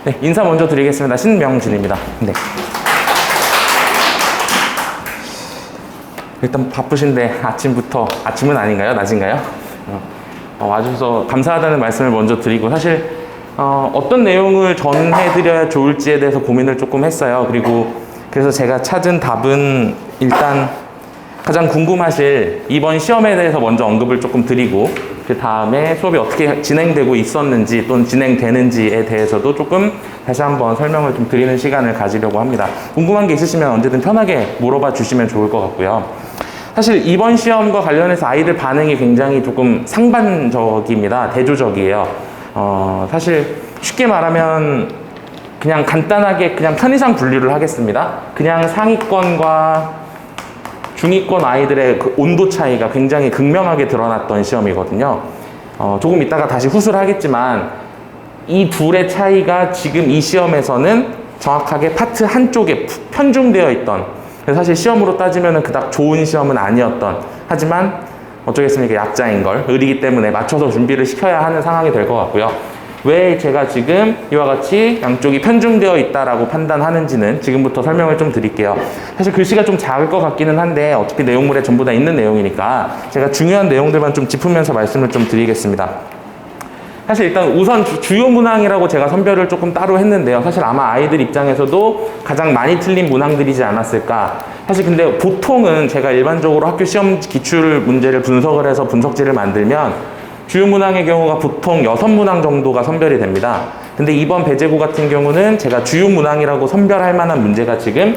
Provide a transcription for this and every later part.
네, 인사 먼저 드리겠습니다. 신명진입니다. 네. 일단 바쁘신데 아침부터, 아침은 아닌가요? 낮인가요? 와주셔서 감사하다는 말씀을 먼저 드리고, 사실 어떤 내용을 전해드려야 좋을지에 대해서 고민을 조금 했어요. 그래서 제가 찾은 답은 일단 가장 궁금하실 이번 시험에 대해서 먼저 언급을 조금 드리고, 그 다음에 수업이 어떻게 진행되고 있었는지 또는 진행되는지에 대해서도 조금 다시 한번 설명을 좀 드리는 시간을 가지려고 합니다. 궁금한 게 있으시면 언제든 편하게 물어봐 주시면 좋을 것 같고요. 사실 이번 시험과 관련해서 아이들 반응이 굉장히 조금 상반적입니다. 대조적이에요. 사실 쉽게 말하면 그냥 간단하게 그냥 편의상 분류를 하겠습니다. 그냥 상위권과 중위권 아이들의 그 온도 차이가 굉장히 극명하게 드러났던 시험이거든요. 조금 이따가 다시 후술 하겠지만 이 둘의 차이가 지금 이 시험에서는 정확하게 파트 한쪽에 편중되어 있던, 사실 시험으로 따지면 그닥 좋은 시험은 아니었던, 하지만 어쩌겠습니까, 약자인 걸 의리기 때문에 맞춰서 준비를 시켜야 하는 상황이 될 것 같고요. 왜 제가 지금 이와 같이 양쪽이 편중되어 있다라고 판단하는지는 지금부터 설명을 좀 드릴게요. 사실 글씨가 좀 작을 것 같기는 한데 어차피 내용물에 전부 다 있는 내용이니까 제가 중요한 내용들만 좀 짚으면서 말씀을 좀 드리겠습니다. 사실 일단 우선 주요 문항이라고 제가 선별을 조금 따로 했는데요. 사실 아마 아이들 입장에서도 가장 많이 틀린 문항들이지 않았을까. 사실 근데 보통은 제가 일반적으로 학교 시험 기출 문제를 분석을 해서 분석지를 만들면 주요 문항의 경우가 보통 6문항 정도가 선별이 됩니다. 근데 이번 배제고 같은 경우는 제가 주요 문항이라고 선별할 만한 문제가 지금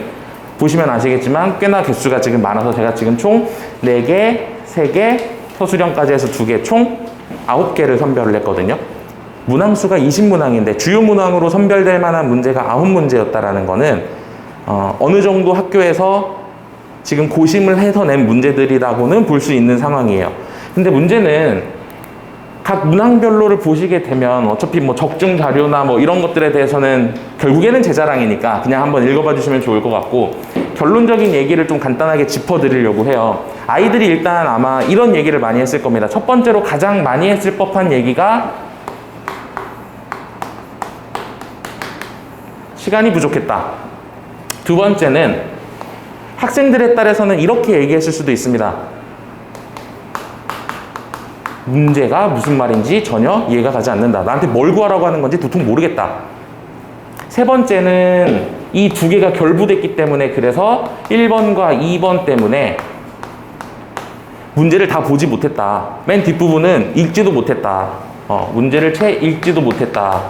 보시면 아시겠지만 꽤나 개수가 지금 많아서 제가 지금 총 4개, 3개, 서술형까지 해서 2개, 총 9개를 선별을 했거든요. 문항수가 20문항인데 주요 문항으로 선별될 만한 문제가 9문제였다라는 거는 어느 정도 학교에서 지금 고심을 해서 낸 문제들이라고는 볼 수 있는 상황이에요. 근데 문제는 각 문항별로를 보시게 되면 어차피 뭐 적증 자료나 뭐 이런 것들에 대해서는 결국에는 제 자랑이니까 그냥 한번 읽어봐 주시면 좋을 것 같고, 결론적인 얘기를 좀 간단하게 짚어드리려고 해요. 아이들이 일단 아마 이런 얘기를 많이 했을 겁니다. 첫 번째로 가장 많이 했을 법한 얘기가 시간이 부족했다. 두 번째는 학생들에 따라서는 이렇게 얘기했을 수도 있습니다. 문제가 무슨 말인지 전혀 이해가 가지 않는다. 나한테 뭘 구하라고 하는 건지 도통 모르겠다. 세 번째는 이 2개가 결부됐기 때문에 그래서 1번과 2번 때문에 문제를 다 보지 못했다. 맨 뒷부분은 읽지도 못했다. 문제를 채 읽지도 못했다.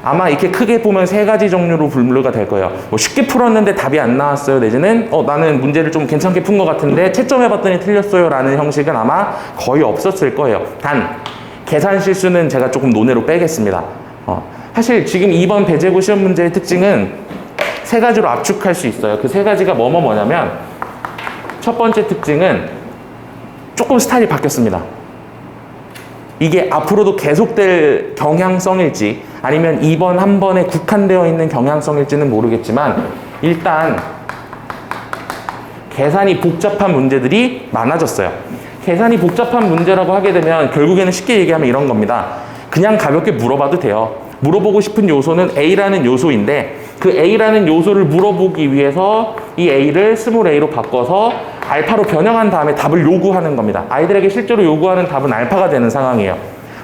아마 이렇게 크게 보면 3가지 종류로 분류가 될 거예요. 뭐 쉽게 풀었는데 답이 안 나왔어요. 내지는 나는 문제를 좀 괜찮게 푼 것 같은데 채점해봤더니 틀렸어요 라는 형식은 아마 거의 없었을 거예요. 단 계산 실수는 제가 조금 논외로 빼겠습니다. 사실 지금 이번 배제고 시험 문제의 특징은 3가지로 압축할 수 있어요. 그 3가지가 뭐냐면, 첫 번째 특징은 조금 스타일이 바뀌었습니다. 이게 앞으로도 계속될 경향성일지 아니면 이번 한 번에 국한되어 있는 경향성일지는 모르겠지만, 일단 계산이 복잡한 문제들이 많아졌어요. 계산이 복잡한 문제라고 하게 되면 결국에는 쉽게 얘기하면 이런 겁니다. 그냥 가볍게 물어봐도 돼요. 물어보고 싶은 요소는 A라는 요소인데 그 A라는 요소를 물어보기 위해서 이 A를 스몰 a로 바꿔서 알파로 변형한 다음에 답을 요구하는 겁니다. 아이들에게 실제로 요구하는 답은 알파가 되는 상황이에요.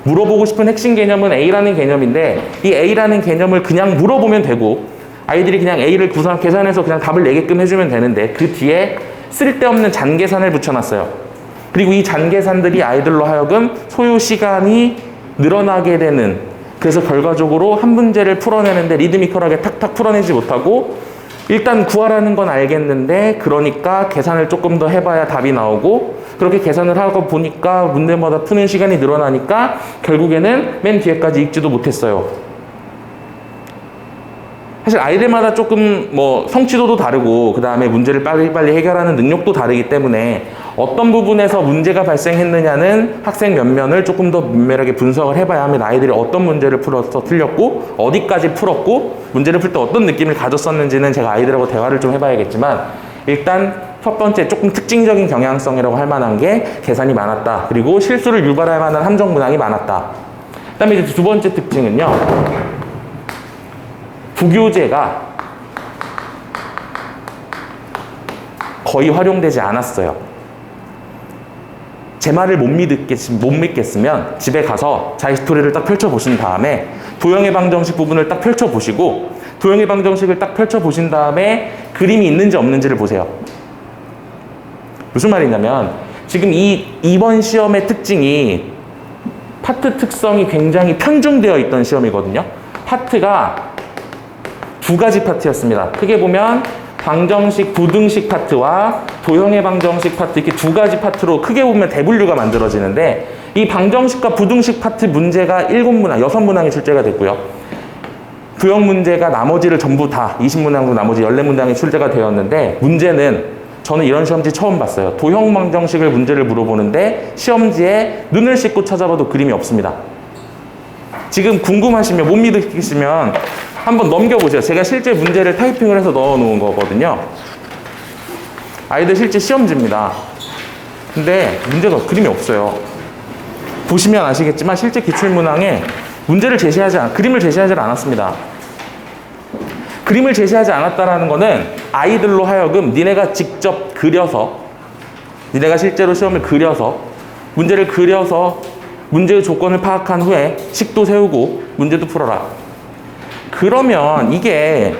물어보고 싶은 핵심 개념은 A라는 개념인데 이 A라는 개념을 그냥 물어보면 되고 아이들이 그냥 A를 계산해서 그냥 답을 내게끔 해주면 되는데 그 뒤에 쓸데없는 잔계산을 붙여놨어요. 그리고 이 잔계산들이 아이들로 하여금 소요 시간이 늘어나게 되는, 그래서 결과적으로 한 문제를 풀어내는데 리드미컬하게 탁탁 풀어내지 못하고 일단 구하라는 건 알겠는데 그러니까 계산을 조금 더 해봐야 답이 나오고 그렇게 계산을 하고 보니까 문제마다 푸는 시간이 늘어나니까 결국에는 맨 뒤에까지 읽지도 못했어요. 사실 아이들마다 조금 뭐 성취도도 다르고 그 다음에 문제를 빨리빨리 해결하는 능력도 다르기 때문에 어떤 부분에서 문제가 발생했느냐는 학생 면면을 조금 더 면밀하게 분석을 해봐야 합니다. 아이들이 어떤 문제를 풀어서 틀렸고 어디까지 풀었고 문제를 풀 때 어떤 느낌을 가졌었는지는 제가 아이들하고 대화를 좀 해봐야겠지만, 일단 첫 번째 조금 특징적인 경향성이라고 할 만한 게 계산이 많았다. 그리고 실수를 유발할 만한 함정 문항이 많았다. 그 다음에 이제 두 번째 특징은요, 부교재가 거의 활용되지 않았어요. 제 말을 못 믿겠으면 집에 가서 자기스토리를 딱 펼쳐보신 다음에 도형해방정식 부분을 딱 펼쳐보시고 도형해방정식을 딱 펼쳐보신 다음에 그림이 있는지 없는지를 보세요. 무슨 말이냐면 지금 이번 시험의 특징이 파트 특성이 굉장히 편중되어 있던 시험이거든요. 파트가 두 가지 파트였습니다. 크게 보면 방정식, 부등식 파트와 도형의 방정식 파트 이렇게 두 가지 파트로 크게 보면 대분류가 만들어지는데 이 방정식과 부등식 파트 문제가 7문항, 6문항이 출제가 됐고요. 도형 문제가 나머지를 전부 다 20문항으로 나머지 14문항이 출제가 되었는데 문제는 저는 이런 시험지 처음 봤어요. 도형 방정식을 문제를 물어보는데 시험지에 눈을 씻고 찾아봐도 그림이 없습니다. 지금 궁금하시면 못 믿으시면 한번 넘겨보세요. 제가 실제 문제를 타이핑을 해서 넣어놓은 거거든요. 아이들 실제 시험지입니다. 근데 문제가 그림이 없어요. 보시면 아시겠지만 실제 기출문항에 그림을 제시하지 않았습니다. 그림을 제시하지 않았다라는 거는 아이들로 하여금 니네가 직접 그려서 니네가 실제로 시험을 그려서 문제를 그려서 문제의 조건을 파악한 후에 식도 세우고 문제도 풀어라. 그러면 이게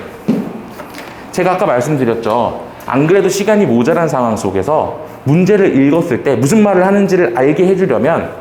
제가 아까 말씀드렸죠. 안 그래도 시간이 모자란 상황 속에서 문제를 읽었을 때 무슨 말을 하는지를 알게 해주려면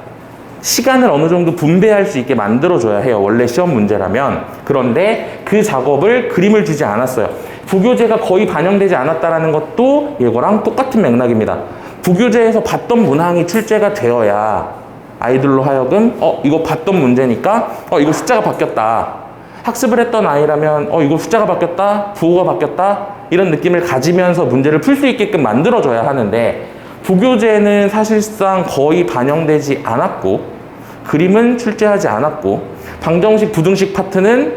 시간을 어느 정도 분배할 수 있게 만들어줘야 해요. 원래 시험 문제라면. 그런데 그 작업을 그림을 주지 않았어요. 부교재가 거의 반영되지 않았다는 것도 이거랑 똑같은 맥락입니다. 부교재에서 봤던 문항이 출제가 되어야 아이들로 하여금 이거 봤던 문제니까 이거 숫자가 바뀌었다. 학습을 했던 아이라면 이거 숫자가 바뀌었다. 부호가 바뀌었다. 이런 느낌을 가지면서 문제를 풀 수 있게끔 만들어줘야 하는데 부교재는 사실상 거의 반영되지 않았고 그림은 출제하지 않았고 방정식, 부등식 파트는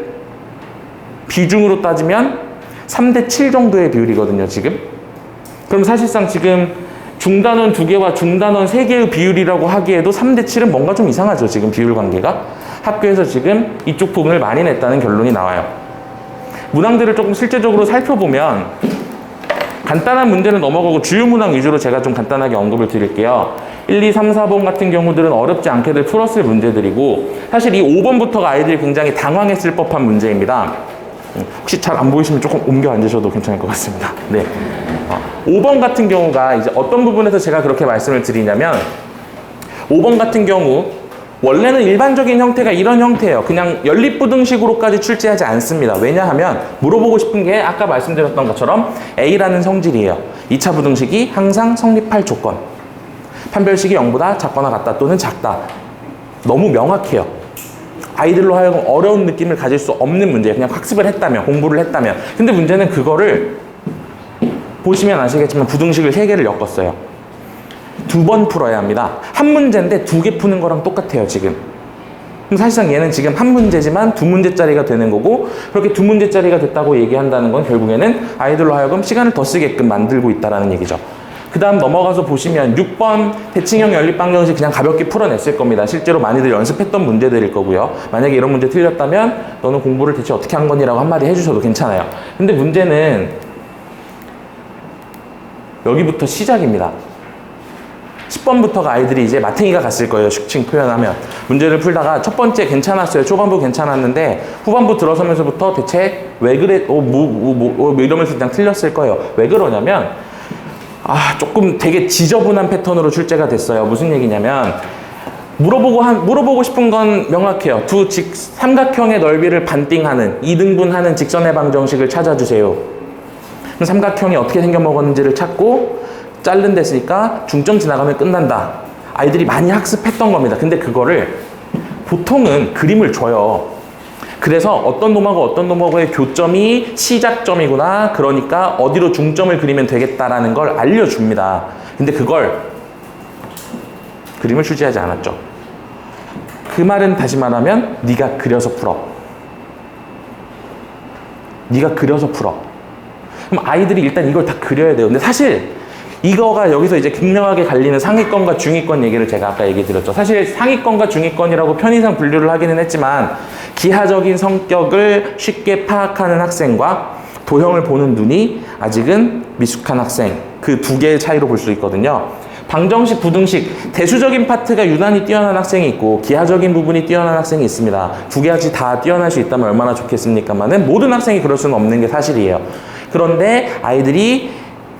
비중으로 따지면 3대7 정도의 비율이거든요, 지금. 그럼 사실상 지금 중단원 2개와 중단원 3개의 비율이라고 하기에도 3대7은 뭔가 좀 이상하죠, 지금 비율 관계가. 학교에서 지금 이쪽 부분을 많이 냈다는 결론이 나와요. 문항들을 조금 실제적으로 살펴보면 간단한 문제는 넘어가고 주요 문항 위주로 제가 좀 간단하게 언급을 드릴게요. 1, 2, 3, 4번 같은 경우들은 어렵지 않게들 풀었을 문제들이고 사실 이 5번부터가 아이들이 굉장히 당황했을 법한 문제입니다. 혹시 잘 안 보이시면 조금 옮겨 앉으셔도 괜찮을 것 같습니다. 네. 5번 같은 경우가 이제 어떤 부분에서 제가 그렇게 말씀을 드리냐면 5번 같은 경우 원래는 일반적인 형태가 이런 형태예요. 그냥 연립부등식으로까지 출제하지 않습니다. 왜냐하면 물어보고 싶은 게 아까 말씀드렸던 것처럼 A라는 성질이에요. 2차 부등식이 항상 성립할 조건. 판별식이 0보다 작거나 같다 또는 작다. 너무 명확해요. 아이들로 하여금 어려운 느낌을 가질 수 없는 문제예요. 그냥 학습을 했다면, 공부를 했다면. 근데 문제는 그거를 보시면 아시겠지만 부등식을 3개를 엮었어요. 2번 풀어야 합니다. 한 문제인데 2개 푸는 거랑 똑같아요, 지금. 그럼 사실상 얘는 지금 한 문제지만 2문제짜리가 되는 거고 그렇게 2문제짜리가 됐다고 얘기한다는 건 결국에는 아이들로 하여금 시간을 더 쓰게끔 만들고 있다는 얘기죠. 그 다음 넘어가서 보시면 6번 대칭형 연립방정식 그냥 가볍게 풀어냈을 겁니다. 실제로 많이들 연습했던 문제들일 거고요. 만약에 이런 문제 틀렸다면 너는 공부를 대체 어떻게 한 거니라고 한마디 해주셔도 괜찮아요. 근데 문제는 여기부터 시작입니다. 10번부터가 아이들이 이제 마탱이가 갔을 거예요. 식칭 표현하면. 문제를 풀다가 첫 번째 괜찮았어요. 초반부 괜찮았는데 후반부 들어서면서부터 대체 왜 그래? 이러면서 그냥 틀렸을 거예요. 왜 그러냐면 조금 되게 지저분한 패턴으로 출제가 됐어요. 무슨 얘기냐면 물어보고 싶은 건 명확해요. 삼각형의 넓이를 반띵하는 2등분하는 직선의 방정식을 찾아주세요. 그럼 삼각형이 어떻게 생겨먹었는지를 찾고 자른 데으니까 중점 지나가면 끝난다. 아이들이 많이 학습했던 겁니다. 근데 그거를 보통은 그림을 줘요. 그래서 어떤 놈하고 어떤 놈하고의 교점이 시작점이구나. 그러니까 어디로 중점을 그리면 되겠다라는 걸 알려줍니다. 근데 그걸 그림을 출제하지 않았죠. 그 말은 다시 말하면 네가 그려서 풀어. 네가 그려서 풀어. 그럼 아이들이 일단 이걸 다 그려야 돼요. 근데 사실 이거가 여기서 이제 극명하게 갈리는 상위권과 중위권 얘기를 제가 아까 얘기 드렸죠. 사실 상위권과 중위권이라고 편의상 분류를 하기는 했지만 기하적인 성격을 쉽게 파악하는 학생과 도형을 보는 눈이 아직은 미숙한 학생, 그 두 개의 차이로 볼 수 있거든요. 방정식, 부등식, 대수적인 파트가 유난히 뛰어난 학생이 있고 기하적인 부분이 뛰어난 학생이 있습니다. 두 개까지 다 뛰어날 수 있다면 얼마나 좋겠습니까만은 모든 학생이 그럴 수는 없는 게 사실이에요. 그런데 아이들이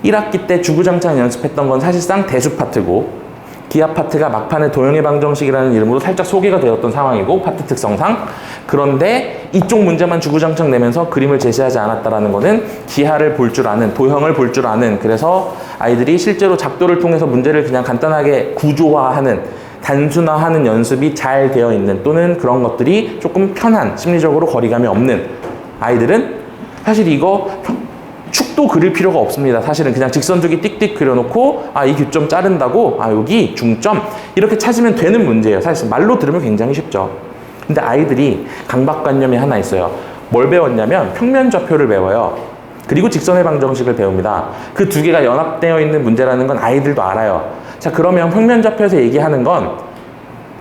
1학기 때 주구장창 연습했던 건 사실상 대수 파트고 기하 파트가 막판에 도형의 방정식이라는 이름으로 살짝 소개가 되었던 상황이고 파트 특성상. 그런데 이쪽 문제만 주구장창 내면서 그림을 제시하지 않았다라는 거는 기하를 볼 줄 아는, 도형을 볼 줄 아는, 그래서 아이들이 실제로 작도를 통해서 문제를 그냥 간단하게 구조화하는, 단순화하는 연습이 잘 되어 있는, 또는 그런 것들이 조금 편한, 심리적으로 거리감이 없는 아이들은 사실 이거 축도 그릴 필요가 없습니다. 사실은 그냥 직선주기 띡띡 그려놓고 이 교점 자른다고 여기 중점 이렇게 찾으면 되는 문제예요. 사실 말로 들으면 굉장히 쉽죠. 근데 아이들이 강박관념이 하나 있어요. 뭘 배웠냐면 평면좌표를 배워요. 그리고 직선의 방정식을 배웁니다. 그 두 개가 연합되어 있는 문제라는 건 아이들도 알아요. 자, 그러면 평면좌표에서 얘기하는 건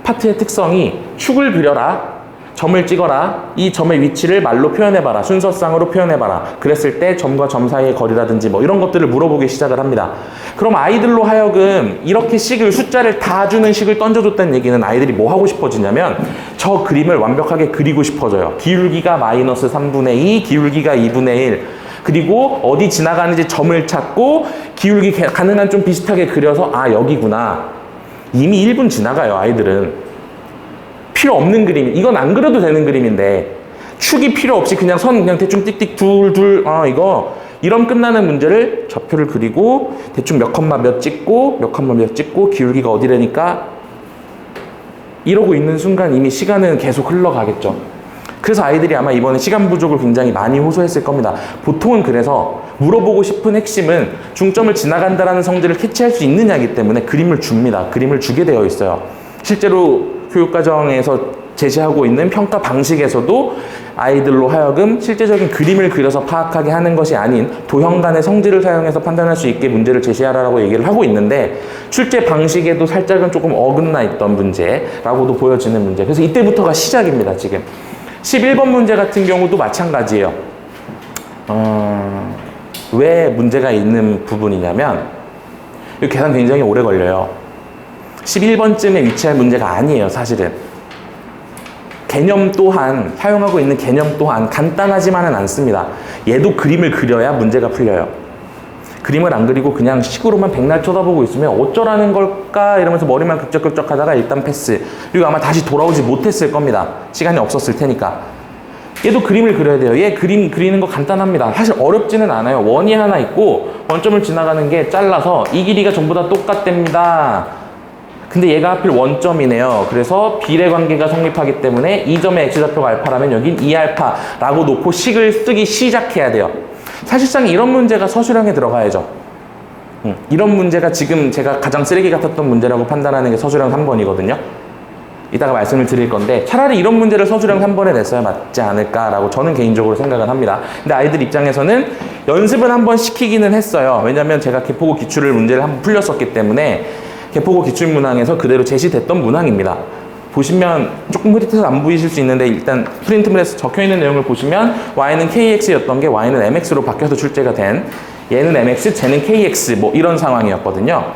파트의 특성이 축을 그려라, 점을 찍어라, 이 점의 위치를 말로 표현해봐라, 순서상으로 표현해봐라, 그랬을 때 점과 점 사이의 거리라든지 뭐 이런 것들을 물어보기 시작을 합니다. 그럼 아이들로 하여금 이렇게 식을, 숫자를 다 주는 식을 던져줬다는 얘기는 아이들이 뭐 하고 싶어지냐면 저 그림을 완벽하게 그리고 싶어져요. 기울기가 마이너스 3분의 2, 기울기가 2분의 1, 그리고 어디 지나가는지 점을 찾고 기울기 가능한 좀 비슷하게 그려서 여기구나. 이미 1분 지나가요, 아이들은. 필요 없는 그림, 이건 안 그려도 되는 그림인데 축이 필요 없이 그냥 선 그냥 대충 띡띡 둘 이거 이러면 끝나는 문제를 좌표를 그리고 대충 몇 컴마 몇 찍고 몇 컴마 몇 찍고 기울기가 어디라니까 이러고 있는 순간 이미 시간은 계속 흘러가겠죠. 그래서 아이들이 아마 이번에 시간 부족을 굉장히 많이 호소했을 겁니다. 보통은 그래서 물어보고 싶은 핵심은 중점을 지나간다라는 성질을 캐치할 수 있느냐이기 때문에 그림을 줍니다. 그림을 주게 되어 있어요. 실제로 교육과정에서 제시하고 있는 평가 방식에서도 아이들로 하여금 실제적인 그림을 그려서 파악하게 하는 것이 아닌 도형 간의 성질을 사용해서 판단할 수 있게 문제를 제시하라고 얘기를 하고 있는데 출제 방식에도 살짝은 조금 어긋나 있던 문제라고도 보여지는 문제. 그래서 이때부터가 시작입니다, 지금. 11번 문제 같은 경우도 마찬가지예요. 왜 문제가 있는 부분이냐면 이 계산 굉장히 오래 걸려요. 11번쯤에 위치할 문제가 아니에요, 사실은. 개념 또한, 사용하고 있는 개념 또한 간단하지만은 않습니다. 얘도 그림을 그려야 문제가 풀려요. 그림을 안 그리고 그냥 식으로만 백날 쳐다보고 있으면 어쩌라는 걸까 이러면서 머리만 극적극적 하다가 일단 패스. 그리고 아마 다시 돌아오지 못했을 겁니다. 시간이 없었을 테니까. 얘도 그림을 그려야 돼요. 얘 그림 그리는 거 간단합니다. 사실 어렵지는 않아요. 원이 하나 있고 원점을 지나가는 게 잘라서 이 길이가 전부 다 똑같답니다. 근데 얘가 하필 원점이네요. 그래서 비례 관계가 성립하기 때문에 이 점의 x좌표가 알파라면 여긴 2알파라고 놓고 식을 쓰기 시작해야 돼요. 사실상 이런 문제가 서술형에 들어가야죠. 이런 문제가 지금 제가 가장 쓰레기 같았던 문제라고 판단하는 게 서술형 3번이거든요. 이따가 말씀을 드릴 건데 차라리 이런 문제를 서술형 3번에 냈어야 맞지 않을까라고 저는 개인적으로 생각을 합니다. 근데 아이들 입장에서는 연습은 한번 시키기는 했어요. 왜냐면 제가 개포고 기출을 문제를 한번 풀렸었기 때문에 개포고 기출문항에서 그대로 제시됐던 문항입니다. 보시면 조금 흐릿해서 안 보이실 수 있는데 일단 프린트물에서 적혀있는 내용을 보시면 y는 kx였던 게 y는 mx로 바뀌어서 출제가 된, 얘는 mx, 쟤는 kx 뭐 이런 상황이었거든요.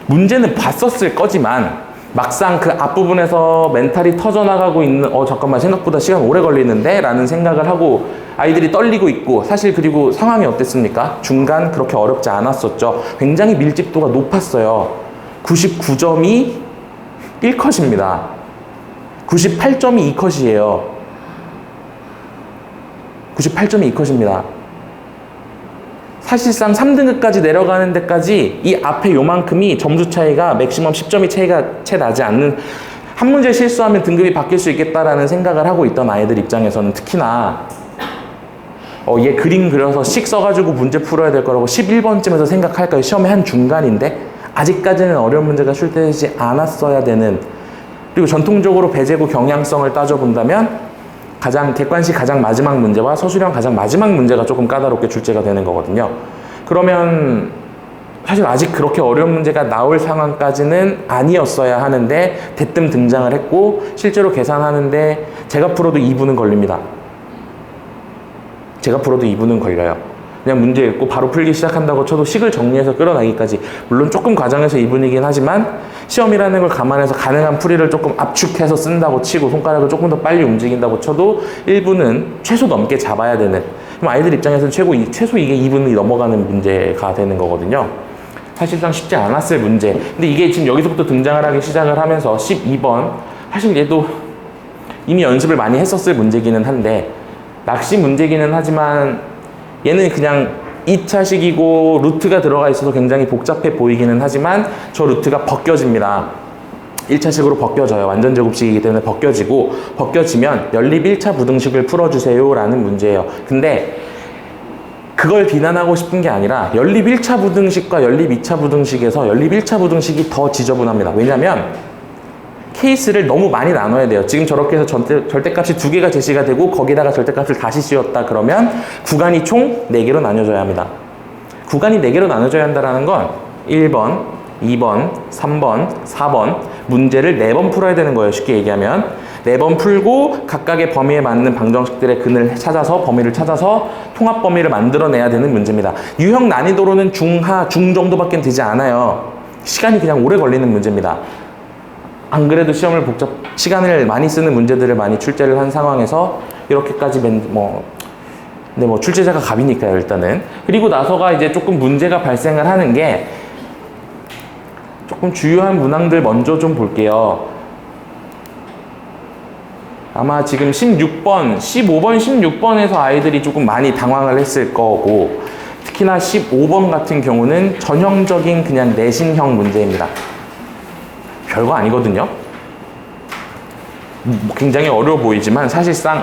문제는 봤었을 거지만 막상 그 앞부분에서 멘탈이 터져나가고 있는 잠깐만 생각보다 시간 오래 걸리는데 라는 생각을 하고 아이들이 떨리고 있고, 사실 그리고 상황이 어땠습니까? 중간 그렇게 어렵지 않았었죠. 굉장히 밀집도가 높았어요. 99점이 1컷입니다. 98점이 2컷이에요. 98점이 2컷입니다. 사실상 3등급까지 내려가는 데까지 이 앞에 요만큼이 점수 차이가 맥시멈 10점이 차이가 채 나지 않는, 한 문제 실수하면 등급이 바뀔 수 있겠다라는 생각을 하고 있던 아이들 입장에서는 특히나 얘 그림 그려서 식 써가지고 문제 풀어야 될 거라고 11번쯤에서 생각할까요? 시험의 한 중간인데 아직까지는 어려운 문제가 출제되지 않았어야 되는, 그리고 전통적으로 배제고 경향성을 따져본다면 객관식 가장 마지막 문제와 서술형 가장 마지막 문제가 조금 까다롭게 출제가 되는 거거든요. 그러면 사실 아직 그렇게 어려운 문제가 나올 상황까지는 아니었어야 하는데 대뜸 등장을 했고 실제로 계산하는데 제가 풀어도 2분은 걸립니다. 제가 풀어도 2분은 걸려요. 그냥 문제 읽고 바로 풀기 시작한다고 쳐도 식을 정리해서 끌어나기까지, 물론 조금 과정에서 2분이긴 하지만 시험이라는 걸 감안해서 가능한 풀이를 조금 압축해서 쓴다고 치고 손가락을 조금 더 빨리 움직인다고 쳐도 1분은 최소 넘게 잡아야 되는, 그럼 아이들 입장에서는 최소 이게 2분이 넘어가는 문제가 되는 거거든요. 사실상 쉽지 않았을 문제. 근데 이게 지금 여기서부터 등장을 하기 시작을 하면서 12번, 사실 얘도 이미 연습을 많이 했었을 문제기는 한데 낚시 문제기는 하지만 얘는 그냥 2차식이고 루트가 들어가 있어서 굉장히 복잡해 보이기는 하지만 저 루트가 벗겨집니다. 1차식으로 벗겨져요. 완전 제곱식이기 때문에 벗겨지고, 벗겨지면 연립 1차 부등식을 풀어주세요 라는 문제예요. 근데 그걸 비난하고 싶은 게 아니라 연립 1차 부등식과 연립 2차 부등식에서 연립 1차 부등식이 더 지저분합니다. 왜냐면 케이스를 너무 많이 나눠야 돼요. 지금 저렇게 해서 절대값이 2개가 제시가 되고 거기다가 절대값을 다시 씌웠다 그러면 구간이 총 4개로 나눠져야 합니다. 구간이 4개로 나눠져야 한다는 건 1번, 2번, 3번, 4번 문제를 4번 풀어야 되는 거예요. 쉽게 얘기하면 4번 풀고 각각의 범위에 맞는 방정식들의 근을 찾아서 범위를 찾아서 통합 범위를 만들어내야 되는 문제입니다. 유형 난이도로는 중하, 중 정도밖에 되지 않아요. 시간이 그냥 오래 걸리는 문제입니다. 안 그래도 시간을 많이 쓰는 문제들을 많이 출제를 한 상황에서 이렇게까지 근데 뭐 출제자가 갑이니까요, 일단은. 그리고 나서가 이제 조금 문제가 발생을 하는 게, 조금 주요한 문항들 먼저 좀 볼게요. 아마 지금 16번, 15번, 16번에서 아이들이 조금 많이 당황을 했을 거고, 특히나 15번 같은 경우는 전형적인 그냥 내신형 문제입니다. 별거 아니거든요. 굉장히 어려워 보이지만 사실상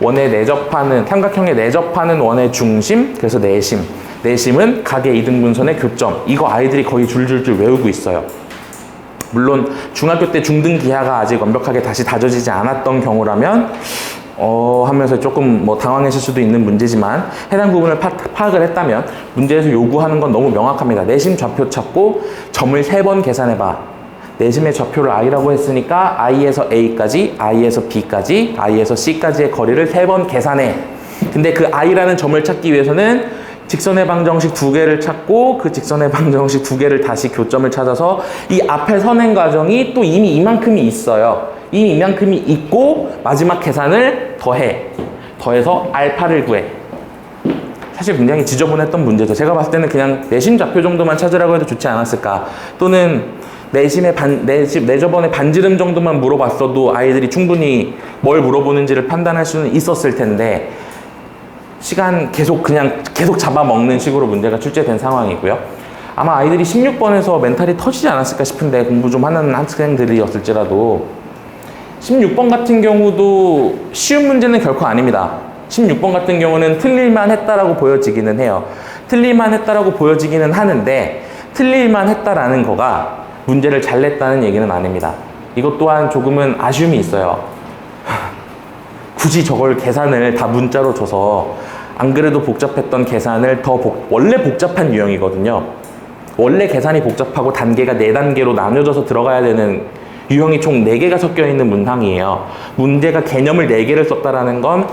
원에 내접하는, 삼각형에 내접하는 원의 중심, 그래서 내심. 내심은 각의 이등분선의 교점. 이거 아이들이 거의 줄줄줄 외우고 있어요. 물론 중학교 때 중등 기하가 아직 완벽하게 다시 다져지지 않았던 경우라면 하면서 조금 당황했을 수도 있는 문제지만 해당 부분을 파악을 했다면 문제에서 요구하는 건 너무 명확합니다. 내심 좌표 찾고 점을 3번 계산해봐. 내심의 좌표를 i라고 했으니까 i에서 a까지, i에서 b까지, i에서 c까지의 거리를 3번 계산해. 근데 그 i라는 점을 찾기 위해서는 직선의 방정식 2개를 찾고 그 직선의 방정식 2개를 다시 교점을 찾아서 이 앞에 선행 과정이 또 이미 이만큼이 있어요. 이미 이만큼이 있고 마지막 계산을 더해서 알파를 구해. 사실 굉장히 지저분했던 문제죠. 제가 봤을 때는 그냥 내심 좌표 정도만 찾으라고 해도 좋지 않았을까. 또는 내저번에 반지름 정도만 물어봤어도 아이들이 충분히 뭘 물어보는지를 판단할 수는 있었을 텐데 시간 계속 잡아먹는 식으로 문제가 출제된 상황이고요. 아마 아이들이 16번에서 멘탈이 터지지 않았을까 싶은데, 공부 좀 하는 학생들이었을지라도 16번 같은 경우도 쉬운 문제는 결코 아닙니다. 16번 같은 경우는 틀릴만 했다라고 보여지기는 해요. 틀릴만 했다라고 보여지기는 하는데 틀릴만 했다라는 거가 문제를 잘 냈다는 얘기는 아닙니다. 이것 또한 조금은 아쉬움이 있어요. 굳이 저걸 계산을 다 문자로 줘서 안 그래도 복잡했던 계산을 원래 복잡한 유형이거든요. 원래 계산이 복잡하고 단계가 4단계로 나뉘어져서 들어가야 되는 유형이 총 4개가 섞여 있는 문항이에요. 문제가 개념을 4개를 썼다라는 건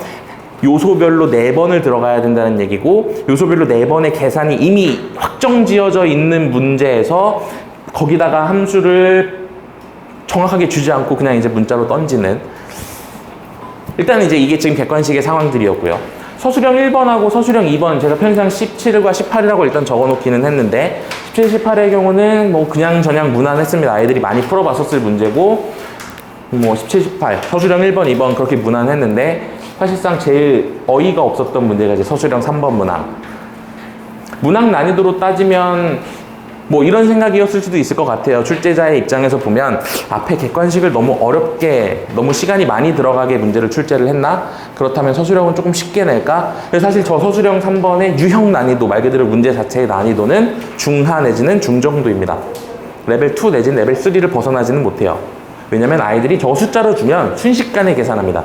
요소별로 4번을 들어가야 된다는 얘기고, 요소별로 4번의 계산이 이미 확정 지어져 있는 문제에서 거기다가 함수를 정확하게 주지 않고 그냥 이제 문자로 던지는, 일단 이제 이게 지금 객관식의 상황들이었고요. 서술형 1번하고 서술형 2번, 제가 편의상 17과 18이라고 일단 적어놓기는 했는데 17, 18의 경우는 그냥 무난했습니다. 아이들이 많이 풀어봤었을 문제고 17, 18, 서술형 1번, 2번 그렇게 무난했는데 사실상 제일 어이가 없었던 문제가 이제 서술형 3번 문항 난이도로 따지면 이런 생각이었을 수도 있을 것 같아요. 출제자의 입장에서 보면 앞에 객관식을 너무 어렵게, 너무 시간이 많이 들어가게 문제를 출제를 했나? 그렇다면 서술형은 조금 쉽게 낼까? 그래서 사실 저 서술형 3번의 유형 난이도, 말 그대로 문제 자체의 난이도는 중하 내지는 중정도입니다. 레벨 2 내지는 레벨 3를 벗어나지는 못해요. 왜냐면 아이들이 저 숫자로 주면 순식간에 계산합니다.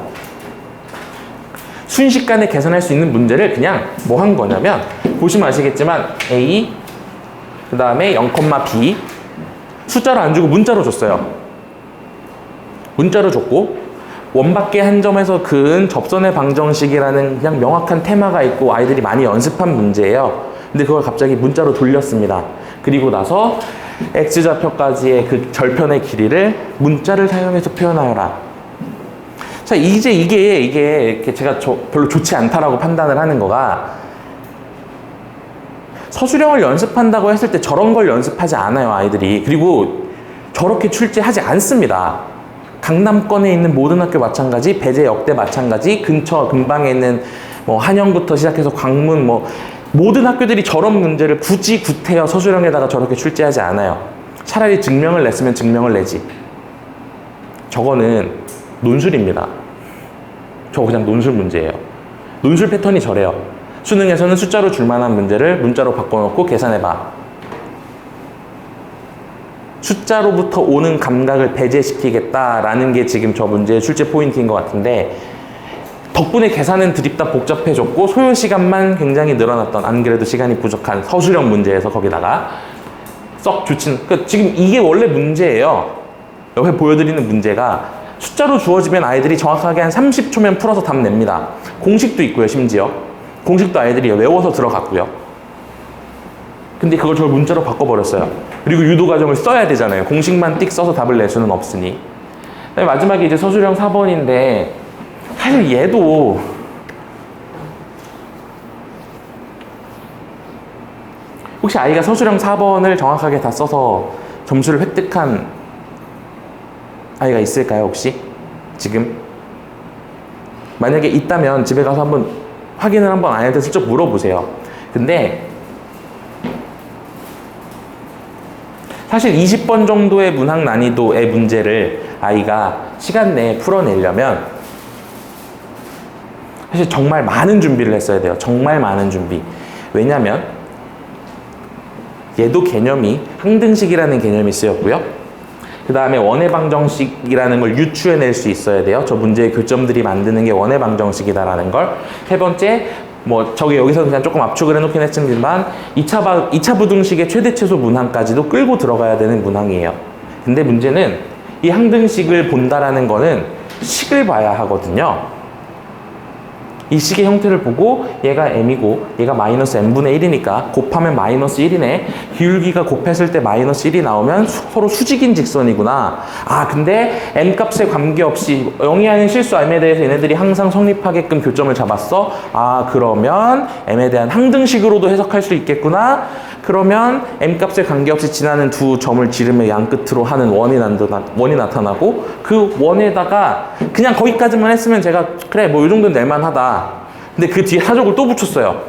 순식간에 계산할 수 있는 문제를 그냥 한 거냐면, 보시면 아시겠지만 A, 그 다음에 0,b 숫자로 안 주고 문자로 줬어요. 문자로 줬고 원밖에 한 점에서 그은 접선의 방정식이라는 그냥 명확한 테마가 있고 아이들이 많이 연습한 문제예요. 근데 그걸 갑자기 문자로 돌렸습니다. 그리고 나서 x좌표까지의 그 절편의 길이를 문자를 사용해서 표현하여라. 자, 이제 이게 제가 별로 좋지 않다라고 판단을 하는 거가 서술형을 연습한다고 했을 때 저런 걸 연습하지 않아요, 아이들이. 그리고 저렇게 출제하지 않습니다. 강남권에 있는 모든 학교 마찬가지, 배재 역대 마찬가지, 근방에 있는 뭐 한영부터 시작해서 광문 모든 학교들이 저런 문제를 굳이 구태여 서술형에다가 저렇게 출제하지 않아요. 차라리 증명을 냈으면 증명을 내지. 저거는 논술입니다. 저거 그냥 논술 문제예요. 논술 패턴이 저래요. 수능에서는 숫자로 줄 만한 문제를 문자로 바꿔놓고 계산해봐. 숫자로부터 오는 감각을 배제시키겠다라는 게 지금 저 문제의 출제 포인트인 것 같은데 덕분에 계산은 드립다 복잡해졌고 소요 시간만 굉장히 늘어났던 안 그래도 시간이 부족한 서술형 문제에서 거기다가 썩 좋진 그러니까 지금 이게 원래 문제예요. 옆에 보여드리는 문제가 숫자로 주어지면 아이들이 정확하게 한 30초면 풀어서 답 냅니다. 공식도 있고요. 심지어 공식도 아이들이 외워서 들어갔고요. 근데 그걸 저를 문자로 바꿔버렸어요. 그리고 유도 과정을 써야 되잖아요. 공식만 띡 써서 답을 낼 수는 없으니. 그다음에 마지막에 이제 서술형 4번인데 사실 얘도 혹시 아이가 서술형 4번을 정확하게 다 써서 점수를 획득한 아이가 있을까요, 혹시? 지금? 만약에 있다면 집에 가서 한번 확인을 한번 아이한테 슬쩍 물어보세요. 근데 사실 20번 정도의 문학 난이도의 문제를 아이가 시간 내에 풀어내려면 사실 정말 많은 준비를 했어야 돼요. 정말 많은 준비. 왜냐면 얘도 개념이 항등식이라는 개념이 쓰였고요. 그 다음에 원의 방정식이라는 걸 유추해낼 수 있어야 돼요. 저 문제의 교점들이 만드는 게 원의 방정식이다라는 걸. 세 번째, 여기서 그냥 조금 압축을 해놓긴 했지만 2차 부등식의 최대 최소 문항까지도 끌고 들어가야 되는 문항이에요. 근데 문제는 이 항등식을 본다라는 거는 식을 봐야 하거든요. 이 식의 형태를 보고 얘가 m이고 얘가 마이너스 m분의 1이니까 곱하면 마이너스 1이네. 기울기가 곱했을 때 마이너스 1이 나오면 서로 수직인 직선이구나. 아, 근데 m값에 관계없이 영위하는 실수 m에 대해서 얘네들이 항상 성립하게끔 교점을 잡았어. 아, 그러면 m에 대한 항등식으로도 해석할 수 있겠구나. 그러면 m값에 관계없이 지나는 두 점을 지름의 양끝으로 하는 원이 나타나고 그 원에다가 그냥 거기까지만 했으면 제가 그래 이 정도는 낼만하다. 근데 그 뒤에 사족을 또 붙였어요.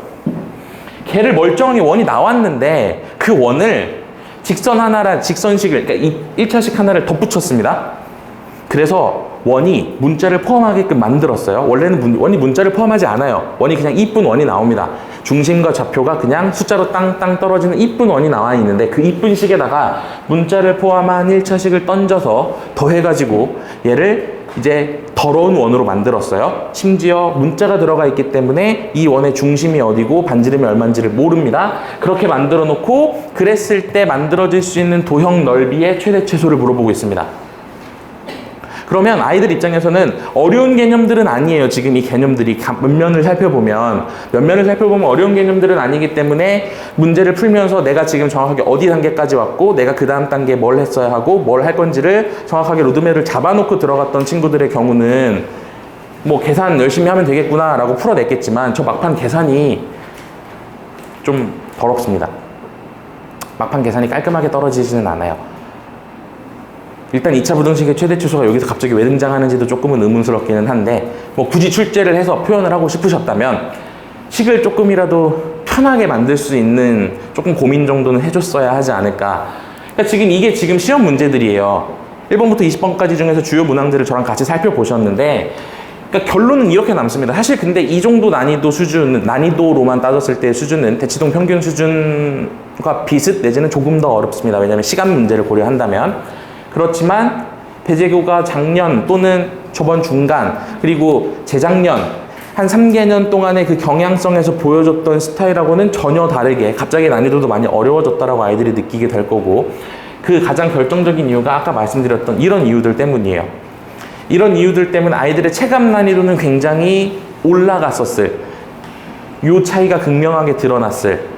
걔를 멀쩡하게 원이 나왔는데 그 원을 직선 하나랑 직선식을 그러니까 1차식 하나를 덧붙였습니다. 그래서 원이 문자를 포함하게끔 만들었어요. 원래는 원이 문자를 포함하지 않아요. 원이 그냥 이쁜 원이 나옵니다. 중심과 좌표가 그냥 숫자로 땅땅 떨어지는 이쁜 원이 나와 있는데 그 이쁜 식에다가 문자를 포함한 1차식을 던져서 더해가지고 얘를 이제 더러운 원으로 만들었어요. 심지어 문자가 들어가 있기 때문에 이 원의 중심이 어디고 반지름이 얼마인지를 모릅니다. 그렇게 만들어 놓고 그랬을 때 만들어질 수 있는 도형 넓이의 최대 최소를 물어보고 있습니다. 그러면 아이들 입장에서는 어려운 개념들은 아니에요. 지금 이 개념들이 면면을 살펴보면 어려운 개념들은 아니기 때문에 문제를 풀면서 내가 지금 정확하게 어디 단계까지 왔고 내가 그 다음 단계에 뭘 했어야 하고 뭘 할 건지를 정확하게 로드맵을 잡아놓고 들어갔던 친구들의 경우는 계산 열심히 하면 되겠구나 라고 풀어냈겠지만 저 막판 계산이 좀 더럽습니다. 막판 계산이 깔끔하게 떨어지지는 않아요. 일단 2차 부등식의 최대 최소가 여기서 갑자기 왜 등장하는지도 조금은 의문스럽기는 한데 굳이 출제를 해서 표현을 하고 싶으셨다면 식을 조금이라도 편하게 만들 수 있는 조금 고민 정도는 해줬어야 하지 않을까. 그러니까 이게 지금 시험 문제들이에요. 1번부터 20번까지 중에서 주요 문항들을 저랑 같이 살펴보셨는데 그러니까 결론은 이렇게 남습니다. 사실 근데 이 정도 난이도로만 따졌을 때 수준은 대치동 평균 수준과 비슷 내지는 조금 더 어렵습니다. 왜냐하면 시간 문제를 고려한다면. 그렇지만 배재교가 작년 또는 저번 중간 그리고 재작년 한 3개년 동안의 그 경향성에서 보여줬던 스타일하고는 전혀 다르게 갑자기 난이도도 많이 어려워졌다라고 아이들이 느끼게 될 거고, 그 가장 결정적인 이유가 아까 말씀드렸던 이런 이유들 때문이에요. 이런 이유들 때문에 아이들의 체감 난이도는 굉장히 올라갔었을, 요 차이가 극명하게 드러났을,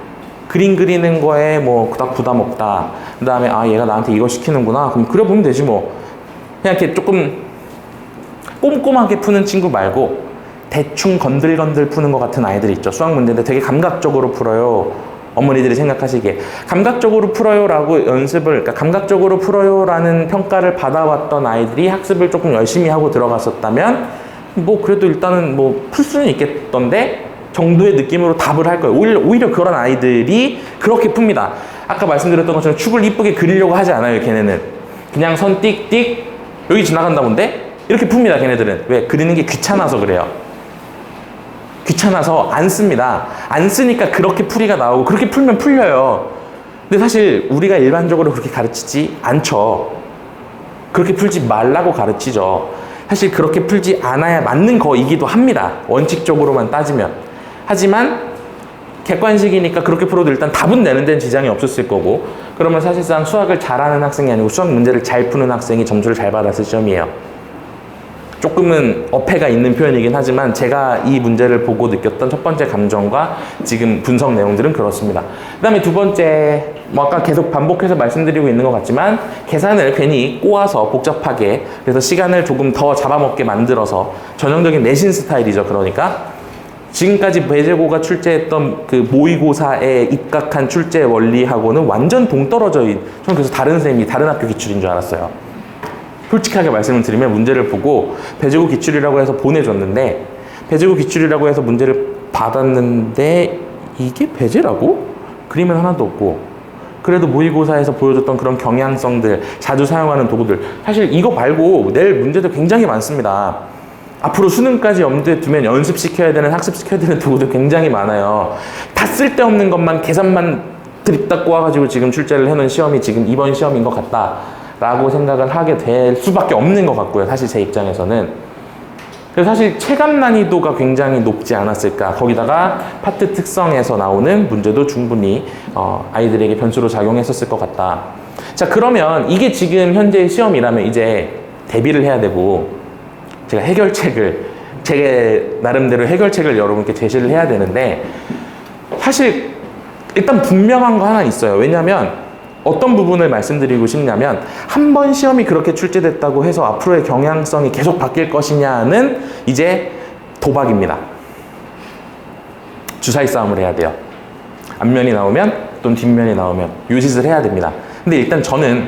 그림 그리는 거에 뭐 그닥 부담 없다, 그 다음에 아 얘가 나한테 이거 시키는구나, 그럼 그려보면 되지 뭐, 그냥 이렇게 조금 꼼꼼하게 푸는 친구 말고 대충 건들건들 푸는 것 같은 아이들 있죠. 수학 문제인데 되게 감각적으로 풀어요. 어머니들이 생각하시기에 감각적으로 풀어요 라고 연습을, 그러니까 감각적으로 풀어요 라는 평가를 받아왔던 아이들이 학습을 조금 열심히 하고 들어갔었다면 뭐 그래도 일단은 뭐 풀 수는 있겠던데 정도의 느낌으로 답을 할 거예요. 오히려 그런 아이들이 그렇게 풉니다. 아까 말씀드렸던 것처럼 축을 이쁘게 그리려고 하지 않아요. 걔네는 그냥 선 띡띡 여기 지나간다 본데 이렇게 풉니다. 걔네들은. 왜? 그리는 게 귀찮아서 그래요. 귀찮아서 안 씁니다. 안 쓰니까 그렇게 풀이가 나오고, 그렇게 풀면 풀려요. 근데 사실 우리가 일반적으로 그렇게 가르치지 않죠. 그렇게 풀지 말라고 가르치죠. 사실 그렇게 풀지 않아야 맞는 거이기도 합니다. 원칙적으로만 따지면. 하지만 객관식이니까 그렇게 풀어도 일단 답은 내는 데는 지장이 없었을 거고, 그러면 사실상 수학을 잘하는 학생이 아니고 수학 문제를 잘 푸는 학생이 점수를 잘 받았을 시험이에요. 조금은 어폐가 있는 표현이긴 하지만 제가 이 문제를 보고 느꼈던 첫 번째 감정과 지금 분석 내용들은 그렇습니다. 그 다음에 두 번째, 뭐 아까 계속 반복해서 말씀드리고 있는 것 같지만 계산을 괜히 꼬아서 복잡하게, 그래서 시간을 조금 더 잡아먹게 만들어서 전형적인 내신 스타일이죠. 그러니까 지금까지 배제고가 출제했던 그 모의고사에 입각한 출제 원리하고는 완전 동떨어져인, 저는 그래서 다른 쌤이 다른 학교 기출인 줄 알았어요. 솔직하게 말씀을 드리면 문제를 보고 배제고 기출이라고 해서 보내줬는데, 배제고 기출이라고 해서 문제를 받았는데 이게 배제라고? 그림은 하나도 없고, 그래도 모의고사에서 보여줬던 그런 경향성들, 자주 사용하는 도구들, 사실 이거 말고 낼 문제도 굉장히 많습니다. 앞으로 수능까지 염두에 두면 연습시켜야 되는, 학습시켜야 되는 도구들 굉장히 많아요. 다 쓸데없는 것만, 계산만 드립다 꼬아가지고 지금 출제를 해놓은 시험이 지금 이번 시험인 것 같다 라고 생각을 하게 될 수밖에 없는 것 같고요. 사실 제 입장에서는. 그래서 사실 체감 난이도가 굉장히 높지 않았을까. 거기다가 파트 특성에서 나오는 문제도 충분히 아이들에게 변수로 작용했었을 것 같다. 자, 그러면 이게 지금 현재의 시험이라면 이제 대비를 해야 되고, 제가 해결책을, 제 나름대로 해결책을 여러분께 제시를 해야 되는데, 사실 일단 분명한 거 하나 있어요. 왜냐하면 어떤 부분을 말씀드리고 싶냐면, 한 번 시험이 그렇게 출제됐다고 해서 앞으로의 경향성이 계속 바뀔 것이냐는 이제 도박입니다. 주사위 싸움을 해야 돼요. 앞면이 나오면 또는 뒷면이 나오면 요 짓을 해야 됩니다. 근데 일단 저는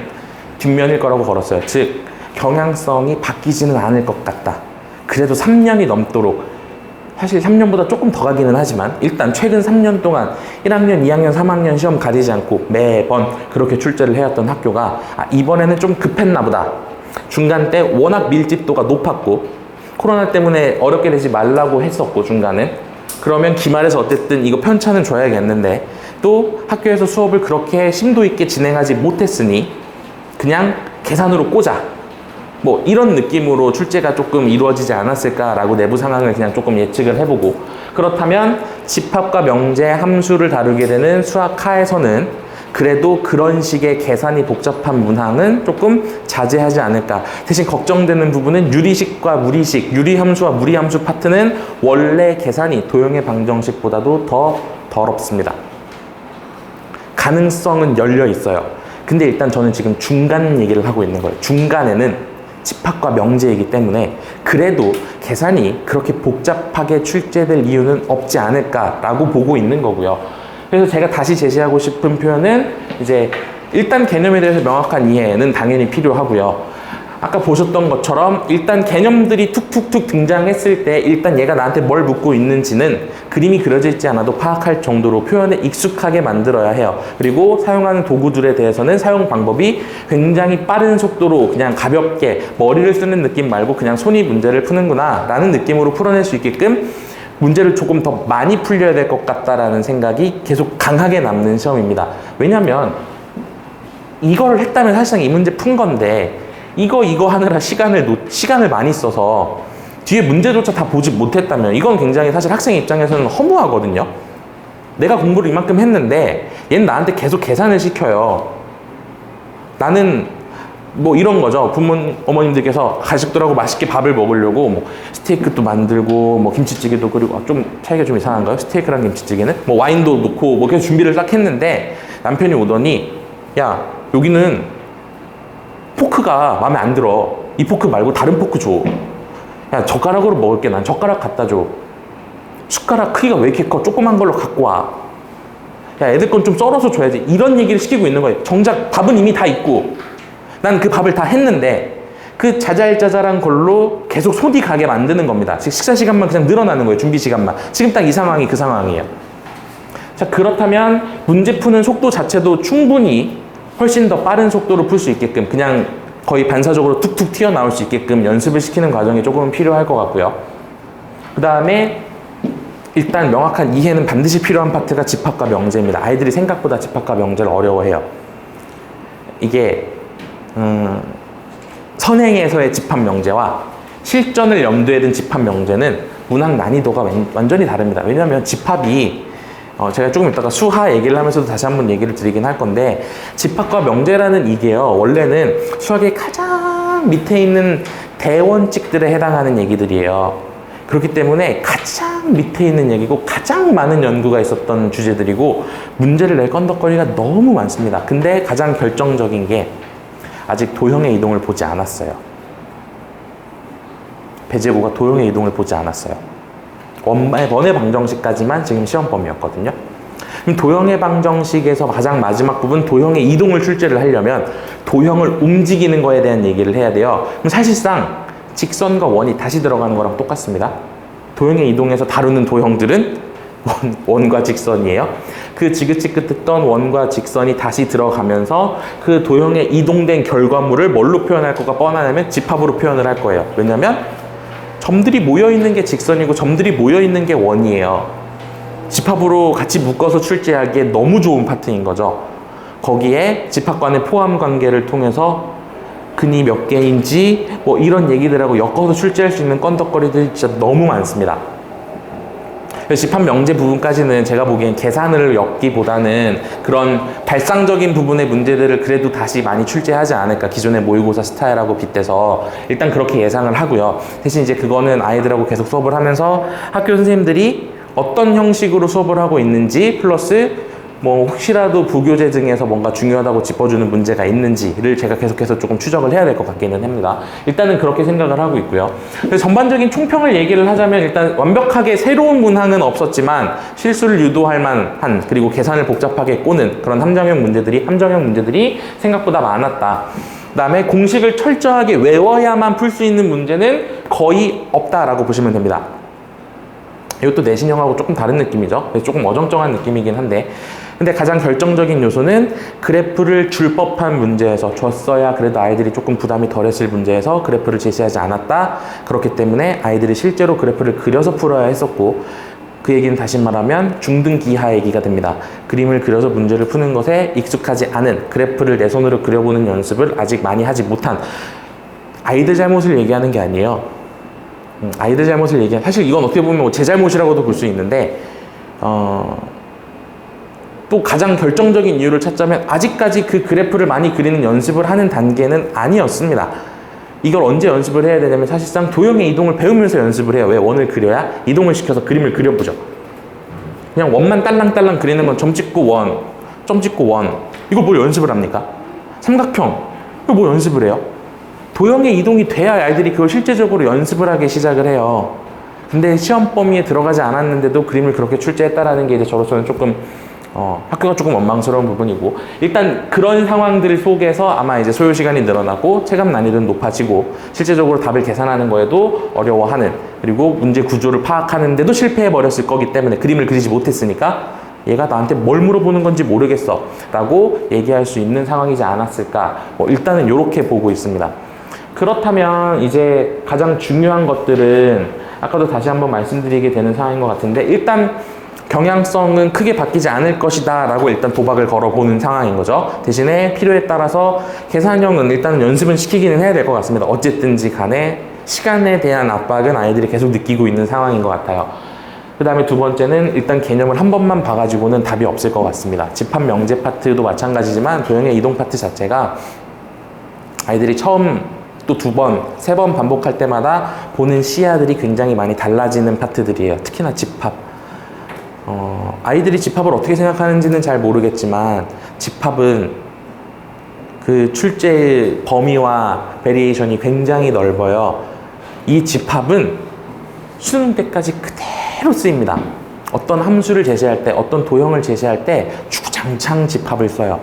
뒷면일 거라고 걸었어요. 즉 경향성이 바뀌지는 않을 것 같다. 그래도 3년이 넘도록, 사실 3년보다 조금 더 가기는 하지만 일단 최근 3년 동안 1학년, 2학년, 3학년 시험 가리지 않고 매번 그렇게 출제를 해왔던 학교가 이번에는 좀 급했나 보다. 중간 때 워낙 밀집도가 높았고 코로나 때문에 어렵게 되지 말라고 했었고 중간은, 그러면 기말에서 어쨌든 이거 편차는 줘야겠는데 또 학교에서 수업을 그렇게 심도 있게 진행하지 못했으니 그냥 계산으로 꽂아, 뭐 이런 느낌으로 출제가 조금 이루어지지 않았을까라고 내부 상황을 그냥 조금 예측을 해보고, 그렇다면 집합과 명제, 함수를 다루게 되는 수학하에서는 그래도 그런 식의 계산이 복잡한 문항은 조금 자제하지 않을까. 대신 걱정되는 부분은 유리식과 무리식, 유리함수와 무리함수 파트는 원래 계산이 도형의 방정식보다도 더 더럽습니다. 가능성은 열려 있어요. 근데 일단 저는 지금 중간 얘기를 하고 있는 거예요. 중간에는 집합과 명제이기 때문에 그래도 계산이 그렇게 복잡하게 출제될 이유는 없지 않을까라고 보고 있는 거고요. 그래서 제가 다시 제시하고 싶은 표현은 이제 일단 개념에 대해서 명확한 이해는 당연히 필요하고요. 아까 보셨던 것처럼 일단 개념들이 툭툭툭 등장했을 때 일단 얘가 나한테 뭘 묻고 있는지는 그림이 그려져 있지 않아도 파악할 정도로 표현에 익숙하게 만들어야 해요. 그리고 사용하는 도구들에 대해서는 사용 방법이 굉장히 빠른 속도로 그냥 가볍게 머리를 쓰는 느낌 말고 그냥 손이 문제를 푸는구나 라는 느낌으로 풀어낼 수 있게끔 문제를 조금 더 많이 풀려야 될 것 같다라는 생각이 계속 강하게 남는 시험입니다. 왜냐하면 이거를 했다면 사실상 이 문제 푼 건데 이거 하느라 시간을 많이 써서 뒤에 문제조차 다 보지 못했다면 이건 굉장히 사실 학생 입장에서는 허무하거든요. 내가 공부를 이만큼 했는데 얘는 나한테 계속 계산을 시켜요. 나는 뭐 이런 거죠. 어머님들께서 가족들하고 맛있게 밥을 먹으려고 뭐 스테이크도 만들고 뭐 김치찌개도 끓이고, 좀 차이가 좀 이상한가요? 스테이크랑 김치찌개는? 뭐 와인도 넣고 뭐 계속 준비를 딱 했는데 남편이 오더니, 야, 여기는 포크가 마음에 안 들어. 이 포크 말고 다른 포크 줘. 야, 젓가락으로 먹을게. 난 젓가락 갖다 줘. 숟가락 크기가 왜 이렇게 커? 조그만 걸로 갖고 와. 야, 애들 건 좀 썰어서 줘야지. 이런 얘기를 시키고 있는 거예요. 정작 밥은 이미 다 있고 난 그 밥을 다 했는데 그 자잘자잘한 걸로 계속 손이 가게 만드는 겁니다. 식사 시간만 그냥 늘어나는 거예요. 준비 시간만. 지금 딱 이 상황이 그 상황이에요. 자, 그렇다면 문제 푸는 속도 자체도 충분히 훨씬 더 빠른 속도로 풀 수 있게끔, 그냥 거의 반사적으로 툭툭 튀어나올 수 있게끔 연습을 시키는 과정이 조금 필요할 것 같고요. 그 다음에 일단 명확한 이해는 반드시 필요한 파트가 집합과 명제입니다. 아이들이 생각보다 집합과 명제를 어려워해요. 이게 선행에서의 집합 명제와 실전을 염두에 둔 집합 명제는 문학 난이도가 완전히 다릅니다. 왜냐하면 집합이 제가 조금 이따가 수하 얘기를 하면서도 다시 한번 얘기를 드리긴 할 건데, 집합과 명제라는 이게요, 원래는 수학의 가장 밑에 있는 대원칙들에 해당하는 얘기들이에요. 그렇기 때문에 가장 밑에 있는 얘기고 가장 많은 연구가 있었던 주제들이고 문제를 낼 건덕거리가 너무 많습니다. 근데 가장 결정적인 게 아직 도형의 이동을 보지 않았어요. 배제고가 도형의 이동을 보지 않았어요. 원의 방정식까지만 지금 시험범위였거든요. 그럼 도형의 방정식에서 가장 마지막 부분 도형의 이동을 출제를 하려면 도형을 움직이는 거에 대한 얘기를 해야 돼요. 그럼 사실상 직선과 원이 다시 들어가는 거랑 똑같습니다. 도형의 이동에서 다루는 도형들은 원과 직선이에요. 그 지긋지긋했던 원과 직선이 다시 들어가면서 그 도형의 이동된 결과물을 뭘로 표현할 거가 뻔하냐면 집합으로 표현을 할 거예요. 왜냐면 점들이 모여있는 게 직선이고 점들이 모여있는 게 원이에요. 집합으로 같이 묶어서 출제하기에 너무 좋은 파트인 거죠. 거기에 집합 간의 포함 관계를 통해서 근이 몇 개인지 뭐 이런 얘기들하고 엮어서 출제할 수 있는 건덕거리들이 진짜 너무 많습니다. 집합 명제 부분까지는 제가 보기엔 계산을 엮기보다는 그런 발상적인 부분의 문제들을 그래도 다시 많이 출제하지 않을까, 기존의 모의고사 스타일하고 빗대서 일단 그렇게 예상을 하고요. 대신 이제 그거는 아이들하고 계속 수업을 하면서 학교 선생님들이 어떤 형식으로 수업을 하고 있는지 플러스 뭐 혹시라도 부교재 등에서 뭔가 중요하다고 짚어주는 문제가 있는지를 제가 계속해서 조금 추적을 해야 될 것 같기는 합니다. 일단은 그렇게 생각을 하고 있고요. 그래서 전반적인 총평을 얘기를 하자면 일단 완벽하게 새로운 문항은 없었지만 실수를 유도할 만한, 그리고 계산을 복잡하게 꼬는 그런 함정형 문제들이 생각보다 많았다. 그 다음에 공식을 철저하게 외워야만 풀 수 있는 문제는 거의 없다라고 보시면 됩니다. 이것도 내신형하고 조금 다른 느낌이죠. 조금 어정쩡한 느낌이긴 한데, 근데 가장 결정적인 요소는 그래프를 줄 법한 문제에서, 줬어야 그래도 아이들이 조금 부담이 덜했을 문제에서 그래프를 제시하지 않았다. 그렇기 때문에 아이들이 실제로 그래프를 그려서 풀어야 했었고, 그 얘기는 다시 말하면 중등기하 얘기가 됩니다. 그림을 그려서 문제를 푸는 것에 익숙하지 않은, 그래프를 내 손으로 그려보는 연습을 아직 많이 하지 못한 아이들 잘못을 얘기하는 게 아니에요. 아이들 잘못을 사실 이건 어떻게 보면 제 잘못이라고도 볼 수 있는데, 또 가장 결정적인 이유를 찾자면 아직까지 그 그래프를 많이 그리는 연습을 하는 단계는 아니었습니다. 이걸 언제 연습을 해야 되냐면 사실상 도형의 이동을 배우면서 연습을 해요. 왜? 원을 그려야 이동을 시켜서 그림을 그려보죠. 그냥 원만 딸랑딸랑 그리는 건 점 찍고 원, 점 찍고 원, 이걸 뭘 연습을 합니까? 삼각형, 이걸 뭐 연습을 해요? 도형의 이동이 돼야 아이들이 그걸 실제적으로 연습을 하기 시작을 해요. 근데 시험 범위에 들어가지 않았는데도 그림을 그렇게 출제했다라는 게 이제 저로서는 조금 학교가 조금 원망스러운 부분이고, 일단 그런 상황들 속에서 아마 이제 소요 시간이 늘어나고 체감 난이도는 높아지고 실제적으로 답을 계산하는 거에도 어려워하는, 그리고 문제 구조를 파악하는데도 실패해 버렸을 거기 때문에 그림을 그리지 못했으니까 얘가 나한테 뭘 물어보는 건지 모르겠어 라고 얘기할 수 있는 상황이지 않았을까. 일단은 이렇게 보고 있습니다. 그렇다면 이제 가장 중요한 것들은 아까도 다시 한번 말씀드리게 되는 상황인 것 같은데, 일단 경향성은 크게 바뀌지 않을 것이다 라고 일단 도박을 걸어보는 상황인 거죠. 대신에 필요에 따라서 계산형은 일단 연습은 시키기는 해야 될 것 같습니다. 어쨌든지 간에 시간에 대한 압박은 아이들이 계속 느끼고 있는 상황인 것 같아요. 그 다음에 두 번째는 일단 개념을 한 번만 봐가지고는 답이 없을 것 같습니다. 집합 명제 파트도 마찬가지지만 도형의 이동 파트 자체가 아이들이 처음 또 두 번, 세 번 반복할 때마다 보는 시야들이 굉장히 많이 달라지는 파트들이에요. 특히나 집합. 아이들이 집합을 어떻게 생각하는지는 잘 모르겠지만 집합은 그 출제의 범위와 베리에이션이 굉장히 넓어요. 이 집합은 수능 때까지 그대로 쓰입니다. 어떤 함수를 제시할 때, 어떤 도형을 제시할 때 주구장창 집합을 써요.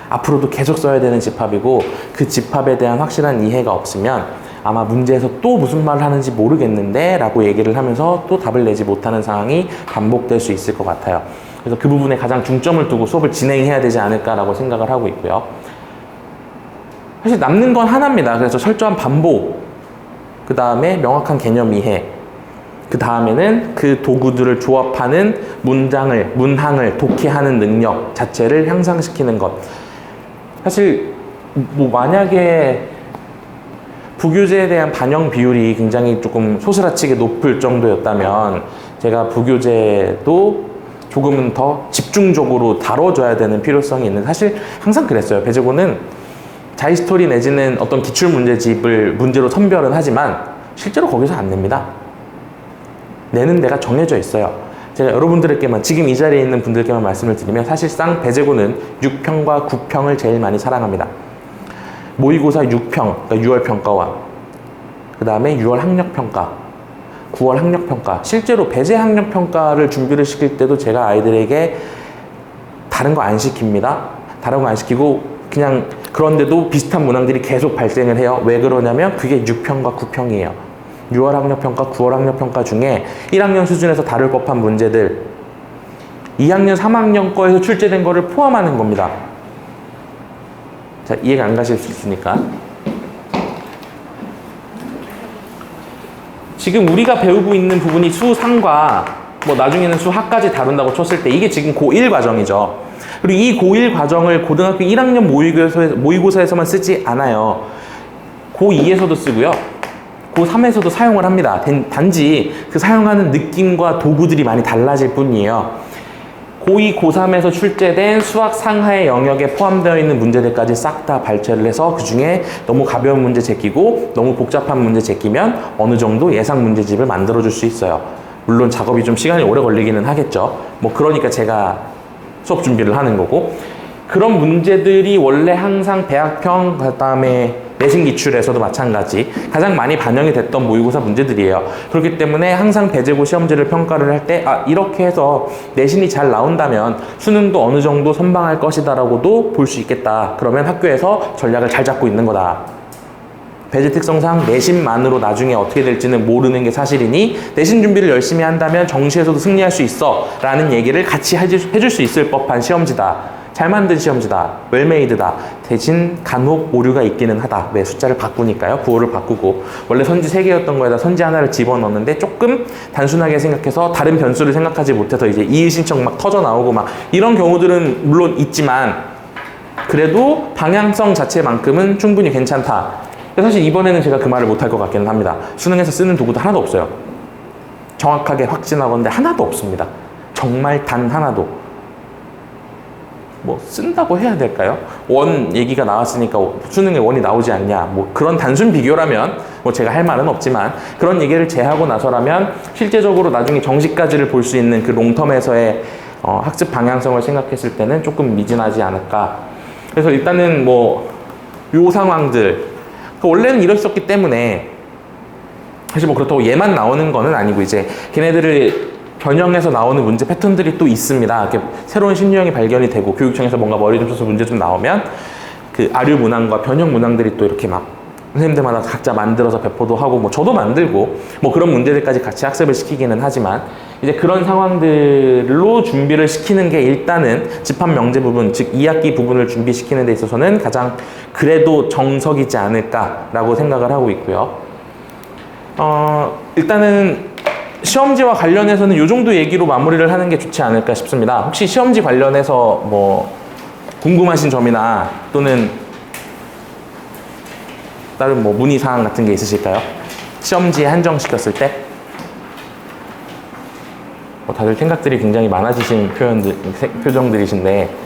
앞으로도 계속 써야 되는 집합이고 그 집합에 대한 확실한 이해가 없으면 아마 문제에서 또 무슨 말을 하는지 모르겠는데 라고 얘기를 하면서 또 답을 내지 못하는 상황이 반복될 수 있을 것 같아요. 그래서 그 부분에 가장 중점을 두고 수업을 진행해야 되지 않을까라고 생각을 하고 있고요. 사실 남는 건 하나입니다. 그래서 철저한 반복, 그 다음에 명확한 개념 이해, 그 다음에는 그 도구들을 조합하는 문항을 독해하는 능력 자체를 향상시키는 것. 사실 뭐 만약에 부교재에 대한 반영 비율이 굉장히 조금 소스라치게 높을 정도였다면 제가 부교재도 조금은 더 집중적으로 다뤄줘야 되는 필요성이 있는, 사실 항상 그랬어요. 배제고는 자이스토리 내지는 어떤 기출 문제집을 문제로 선별은 하지만 실제로 거기서 안 냅니다. 내는 데가 정해져 있어요. 제가 여러분들에게만, 지금 이 자리에 있는 분들께만 말씀을 드리면 사실상 배제고는 6평과 9평을 제일 많이 사랑합니다. 모의고사 6평, 그러니까 6월 평가원, 그 다음에 6월 학력평가, 9월 학력평가. 실제로 배제 학력평가를 준비를 시킬 때도 제가 아이들에게 다른 거 안 시킵니다. 다른 거 안 시키고 그냥, 그런데도 비슷한 문항들이 계속 발생을 해요. 왜 그러냐면 그게 6평과 9평이에요. 6월 학력평가, 9월 학력평가 중에 1학년 수준에서 다룰 법한 문제들 2학년, 3학년 거에서 출제된 거를 포함하는 겁니다. 자, 이해가 안 가실 수 있으니까. 지금 우리가 배우고 있는 부분이 수3과 뭐 나중에는 수학까지 다룬다고 쳤을 때 이게 지금 고1 과정이죠. 그리고 이 고1 과정을 고등학교 1학년 모의고사에서만 쓰지 않아요. 고2에서도 쓰고요. 고3에서도 사용을 합니다. 단지 그 사용하는 느낌과 도구들이 많이 달라질 뿐이에요. 고2, 고3에서 출제된 수학 상하의 영역에 포함되어 있는 문제들까지 싹 다 발췌를 해서 그 중에 너무 가벼운 문제 제끼고 너무 복잡한 문제 제끼면 어느 정도 예상 문제집을 만들어줄 수 있어요. 물론 작업이 좀 시간이 오래 걸리기는 하겠죠. 뭐 그러니까 제가 수업 준비를 하는 거고, 그런 문제들이 원래 항상 대학평, 그 다음에 내신 기출에서도 마찬가지 가장 많이 반영이 됐던 모의고사 문제들이에요. 그렇기 때문에 항상 배제고 시험지를 평가를 할 때 이렇게 해서 내신이 잘 나온다면 수능도 어느 정도 선방할 것이다 라고도 볼 수 있겠다. 그러면 학교에서 전략을 잘 잡고 있는 거다. 배제 특성상 내신만으로 나중에 어떻게 될지는 모르는 게 사실이니 내신 준비를 열심히 한다면 정시에서도 승리할 수 있어 라는 얘기를 같이 해줄 수 있을 법한 시험지다. 잘 만든 시험지다. 웰메이드다. 대신 간혹 오류가 있기는 하다. 왜 숫자를 바꾸니까요. 구호를 바꾸고 원래 선지 3개였던 거에다 선지 하나를 집어넣는데 조금 단순하게 생각해서 다른 변수를 생각하지 못해서 이제 이의신청 막 터져 나오고 막 이런 경우들은 물론 있지만 그래도 방향성 자체만큼은 충분히 괜찮다. 사실 이번에는 제가 그 말을 못할 것 같기는 합니다. 수능에서 쓰는 도구도 하나도 없어요. 정확하게 확진하건데 하나도 없습니다. 정말 단 하나도. 뭐 쓴다고 해야 될까요? 원 얘기가 나왔으니까 수능에 원이 나오지 않냐, 뭐 그런 단순 비교라면 뭐 제가 할 말은 없지만 그런 얘기를 제하고 나서라면 실제적으로 나중에 정시까지를 볼 수 있는 그 롱텀에서의 학습 방향성을 생각했을 때는 조금 미진하지 않을까. 그래서 일단은 뭐 요 상황들 원래는 이랬었기 때문에 사실 뭐 그렇다고 얘만 나오는 거는 아니고 이제 걔네들을 변형해서 나오는 문제 패턴들이 또 있습니다. 이렇게 새로운 심리형이 발견이 되고 교육청에서 뭔가 머리 좀 써서 문제 좀 나오면 그 아류 문항과 변형 문항들이 또 이렇게 막 선생님들마다 각자 만들어서 배포도 하고 뭐 저도 만들고 뭐 그런 문제들까지 같이 학습을 시키기는 하지만 이제 그런 상황들로 준비를 시키는 게 일단은 집합 명제 부분, 즉 2학기 부분을 준비시키는 데 있어서는 가장 그래도 정석이지 않을까라고 생각을 하고 있고요. 일단은 시험지와 관련해서는 이 정도 얘기로 마무리를 하는 게 좋지 않을까 싶습니다. 혹시 시험지 관련해서 뭐 궁금하신 점이나 또는 다른 뭐 문의사항 같은 게 있으실까요? 시험지에 한정시켰을 때 다들 생각들이 굉장히 많아지신 표정들이신데